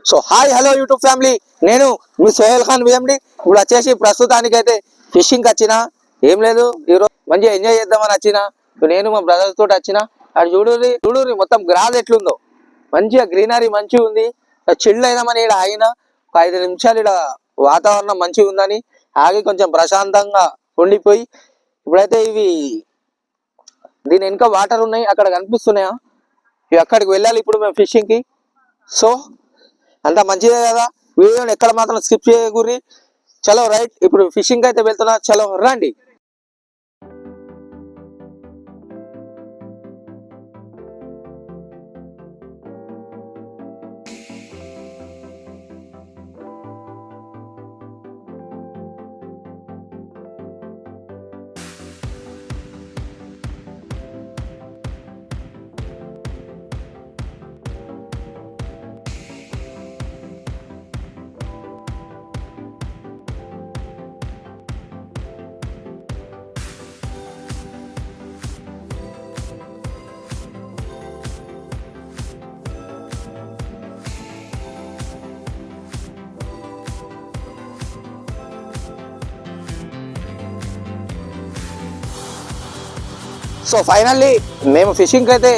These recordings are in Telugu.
So hi hello YouTube family, నేను మీ సోహెల్ ఖాన్ విఎండి. ఇప్పుడు వచ్చేసి ప్రస్తుతానికైతే ఫిషింగ్కి వచ్చిన. ఏం లేదు, ఈరోజు మంచిగా ఎంజాయ్ చేద్దామని వచ్చిన. నేను మా బ్రదర్స్ తోటి వచ్చిన. అది చూడూరి మొత్తం గ్రాస్ ఎట్లుందో, మంచిగా గ్రీనరీ మంచిగా ఉంది. చిల్డ్ అయినామని ఇక్కడ ఆగిన ఒక 5 నిమిషాలు. ఇక్కడ వాతావరణం మంచిగా ఉందని ఆగి కొంచెం ప్రశాంతంగా ఉండిపోయి, ఇప్పుడైతే దీని వెనుక వాటర్ ఉన్నాయి, అక్కడ కనిపిస్తున్నాయా, ఇవి అక్కడికి వెళ్ళాలి ఇప్పుడు మేము ఫిషింగ్కి. సో అంత మంచిదే కదా, వీడియోని ఎక్కడ మాత్రం స్కిప్ చేయకూరి. చలో రైట్, ఇప్పుడు ఫిషింగ్ అయితే వెళ్తున్నా, చలో రండి. సో ఫైనల్లీ మేము ఫిషింగ్కి అయితే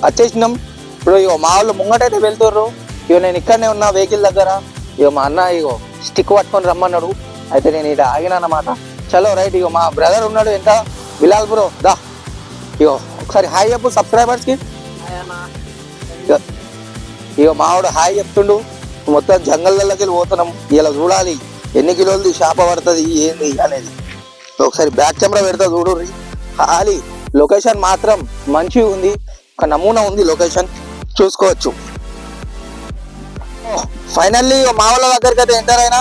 వచ్చేసినాం. ఇప్పుడు ఇగో మా వాళ్ళు ముంగటైతే వెళ్తుర్రు. ఇగో నేను ఇక్కడనే ఉన్నా వెహికల్ దగ్గర. ఇగో మా అన్న ఇగో స్టిక్ పట్టుకొని రమ్మన్నాడు, అయితే నేను ఇక్కడ ఆగినా అన్నమాట. చలో రైట్, ఇగో మా బ్రదర్ ఉన్నాడు ఎంత, బిలాల్ బ్రో దా. ఇగో ఒకసారి హాయ్ చెప్పు సబ్స్క్రైబర్స్కి. ఇగో మావాడు హాయ్ చెప్తుండు. మొత్తం జంగల్లోకి వెళ్ళి పోతున్నాం. ఇలా చూడాలి ఎన్ని కిలోలది చేప పడుతుంది ఏంది అనేది. ఒకసారి బ్యాక్ కెమెరా పెడతా చూడు. ఖాళీ లొకేషన్ మాత్రం మంచిగా ఉంది, ఒక నమూనా ఉంది లొకేషన్, చూసుకోవచ్చు. ఫైనల్లీ మా వాళ్ళ దగ్గరికి అయితే ఎంటర్ అయినా.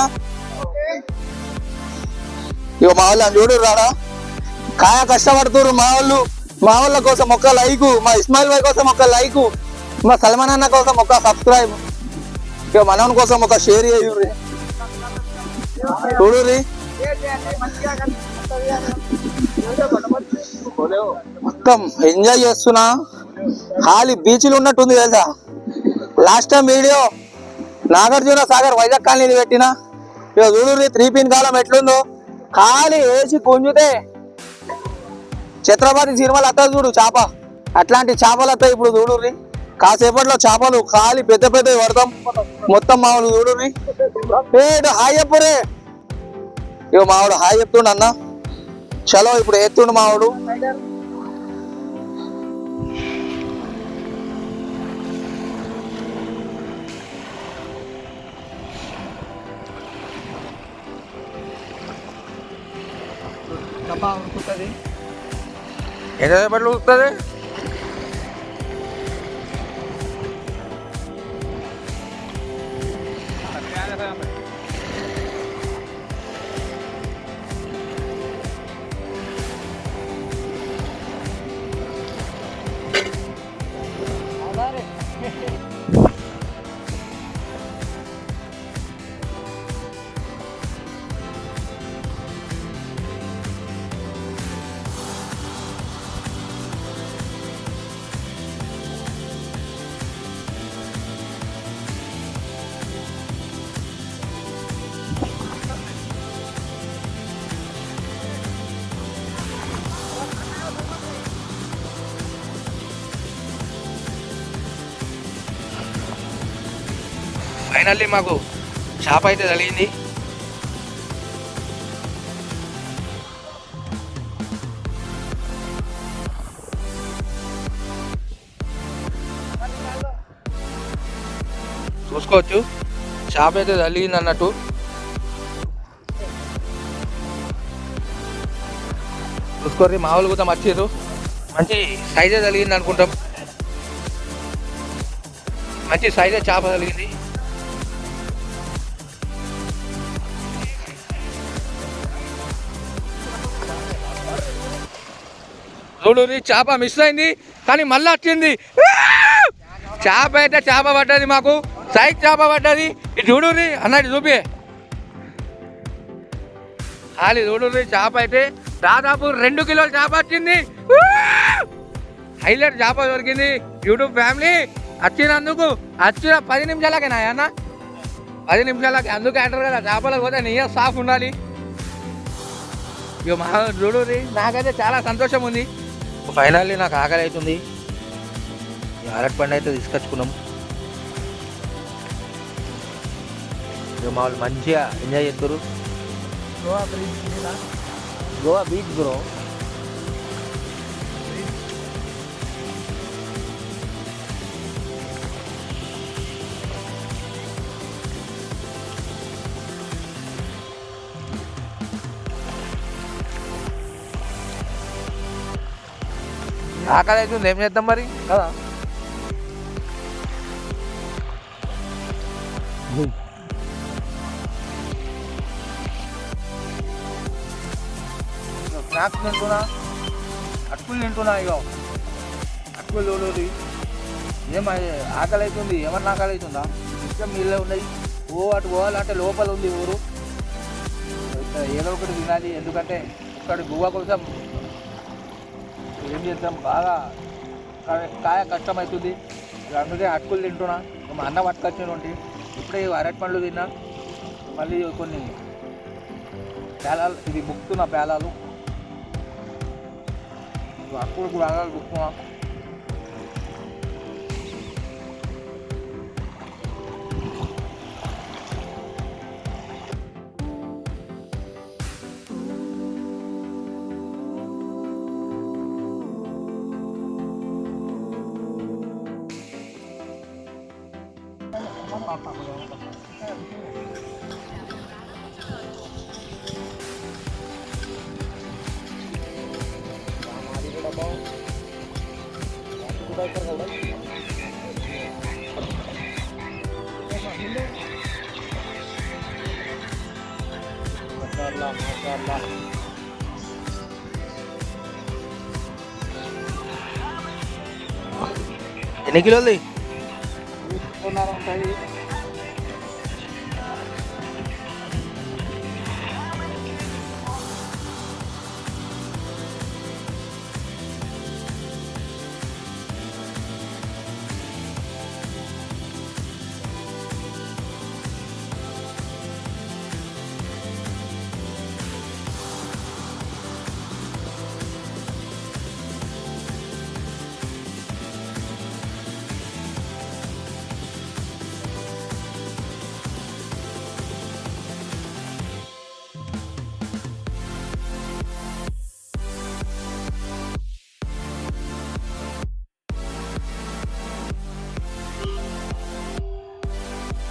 ఇక మా వాళ్ళు చూడు రాడా, కాయ కష్టపడుతున్నారు మా వాళ్ళ కోసం ఒక లైకు, మా ఇస్మాయిల్ భాయ్ కోసం ఒక లైకు, మా సల్మాన్ అన్న కోసం ఒక సబ్స్క్రైబ్, ఇక మనవన్ కోసం ఒక షేర్ చేయుర్రి. చూడుర్రి మొత్తం ఎంజాయ్ చేస్తున్నా. ఖాళీ బీచ్లు ఉన్నట్టుంది తెలుసా. Last time video Nagarjuna Sagar Vizag colony పెట్టిన. ఇక చూడుర్రి 3 పిన్ కాలం ఎట్లుందో, ఖాళీ వేసి పుంజుతే ఛత్రపతి సినిమాలు అత్తాయి చూడు చేప, అట్లాంటి చేపలు వస్తాయి. ఇప్పుడు చూడుర్రి కాసేపట్లో చేపలు ఖాళీ పెద్ద పెద్దవి పడతాం మొత్తం. మావాడు చూడుర్రి హాయ్ చెప్పురే. ఇక మావాడు హాయ్ చెప్తుండు అన్న. చలో ఇప్పుడు ఎత్తుండు మావాడు. ఎంతసేపట్లో ఉడుకుతుంది? ఫైనల్లీ మాకు చేప అయితే తగిలింది. చూసుకోవచ్చు చేప అయితే తగిలింది అన్నట్టు. చూసుకోర్రి మామూలు కూడా మర్చిరు, మంచి సైజే తగిలింది అనుకుంటాం. మంచి సైజే చేప తగిలింది. చూడు చేప మిస్ అయింది, కానీ మళ్ళీ వచ్చింది. చేప అయితే చేప పడ్డది, మాకు సైజ్ చేప పడ్డది. ఇది చూడుర్రి అన్నట్టు చూపి. ఖాళీ చూడుర్రి చేప అయితే దాదాపు 2 కిలోల చేప వచ్చింది. హైలైట్ చేప దొరికింది. యూట్యూబ్ ఫ్యామిలీ వచ్చినందుకు వచ్చిన 10 నిమిషాలకేనా అన్న 10 నిమిషాలకి అందుకే అంటారు కదా చేపలకు పోతే నెయ్యి సాఫ్ ఉండాలి. ఇక మా చూడు నాకైతే చాలా సంతోషం ఉంది. ఫైనల్లీ నాకు ఆకలి అవుతుంది. అరటి పండు అయితే తీసుకొచ్చుకున్నాం. ఇక మా వాళ్ళు మంచిగా ఎంజాయ్ చేస్తారు. Goa beach bro. ఆకలి అవుతుంది, ఏం చేద్దాం మరి కదా. స్నాక్స్ తింటున్నా, అటుకులు తింటున్నా. ఇక అటుకులు చూడు ఏం ఆకలి అవుతుంది. ఏమన్నా ఆకలి అవుతుందా? ఇష్టం నీళ్ళే ఉన్నాయి. అటు పోవాలంటే లోపల ఉంది ఊరు. ఏదో ఒకటి తినాలి. ఎందుకంటే ఇక్కడ గువ్వ కోసం ఏం చేద్దాం, బాగా కాయ కష్టమవుతుంది. అందుకే అటుకులు తింటున్నా. మా అన్న పట్టుకొచ్చినటువంటి ఇప్పుడే అరటి పండ్లు తిన్నా. మళ్ళీ కొన్ని పేలాలు ఇది బుక్కుతున్నా. పేలాలు అటుకులు పేలాలు బుక్కుతున్నా. ఎన్ని కిలోలు ఉంటాయి?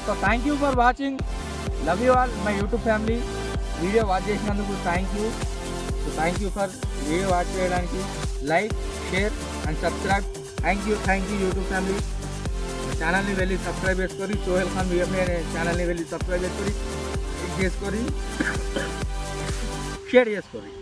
So thank you for watching. Love you all my YouTube family. Video watch చేసినందుకు thank you. So thank you for video watch చేయడానికి. Like, share and subscribe. Thank you YouTube family. ఛానల్ని వెళ్ళి సబ్స్క్రైబ్ చేసుకొని, సోహెల్ ఖాన్ విఎంఏ అనే ఛానల్ని వెళ్ళి సబ్స్క్రైబ్ చేసుకొని, లైక్ చేసుకొని, షేర్ చేసుకొని.